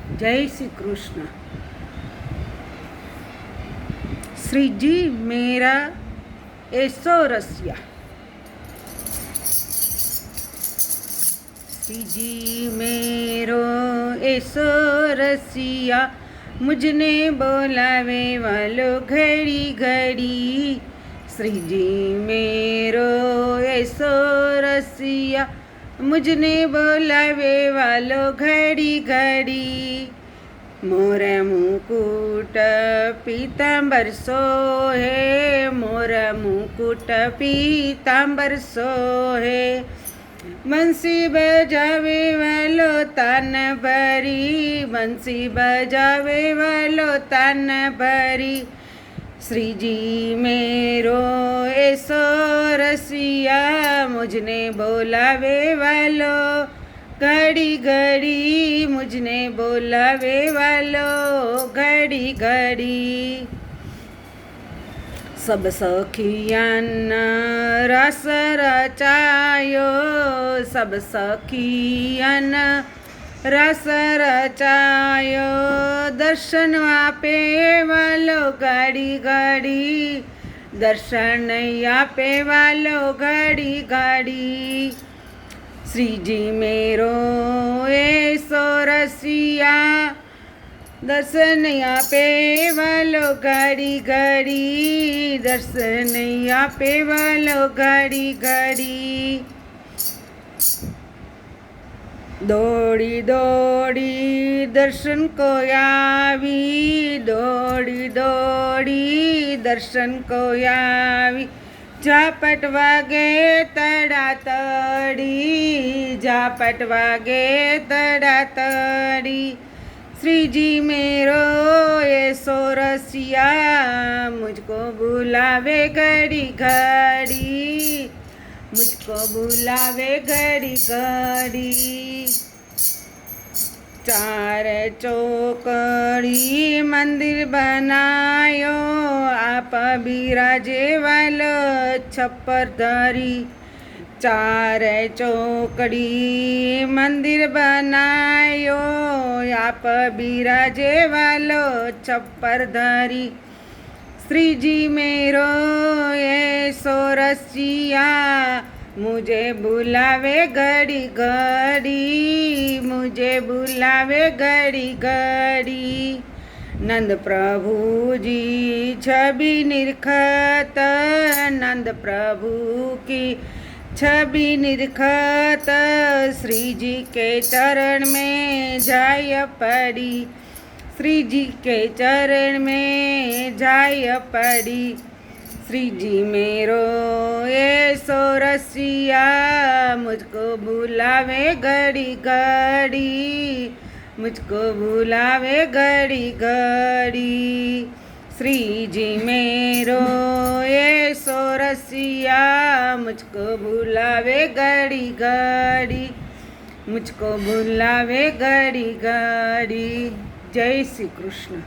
जय श्री कृष्ण। श्री जी मेरा ऐसो रसिया, श्री जी मेरो ऐसो रसिया, मुझने बोलावे वालो घड़ी घड़ी। श्री जी मेरो ऐसो रसिया, मुझने बोलावे वालो घड़ी घड़ी। मोर मुकुट पीतांबर सोहे, मोर मुकुट पीतांबर सोहे। बंसी बजावे वालो तान भरी, बंसी बजावे वालो तान भरी। श्री जी मेरो ऐसो रसिया, मुझने बोलावे वालो घड़ी घड़ी, मुझने बोलावे वालो घड़ी घड़ी। सब सखियान रस रचायो, सब सखियान रस रचायो। दर्शन आपे वालो घड़ी घड़ी, दर्शन आपे वालो घड़ी घड़ी। श्री जी मेरो ऐसो रसिया, दर्शन आपे वालो घड़ी घड़ी, दर्शन आपे वालो घड़ी घड़ी। दौड़ी दौड़ी दर्शन को आवी, दौड़ी दौड़ी दर्शन को आवी। झापट वागे तड़ा तड़ी, झापट वागे तड़ा तड़ी। श्री जी मेरो ऐसो रसिया, मुझको बुलावे घड़ी घड़ी, मुझको बुलावे घड़ी घड़ी। चार चौकड़ी मंदिर बनायो, आप बिराजे वालो छप्पर धरी। चार चौकड़ी मंदिर बनायो, आप बिराजे वालो छप्पर धरी। श्री जी मेरो ऐसो रसिया, मुझे बुलावे घड़ी घड़ी, मुझे बुलावे घड़ी घड़ी। नंद प्रभु जी छवि निरखत, नंद प्रभु की छवि निरखत। श्री जी के चरण में जाय पड़ी, श्री जी के चरण में जाय पड़ी। श्री जी मेरो ऐसो रसिया, मुझको बुलावे घड़ी घड़ी, मुझको बुलावे घड़ी घड़ी। श्री जी मेरो ऐसो रसिया, मुझको बुलावे घड़ी घड़ी, मुझको बुलावे घड़ी घड़ी। जय श्री कृष्ण।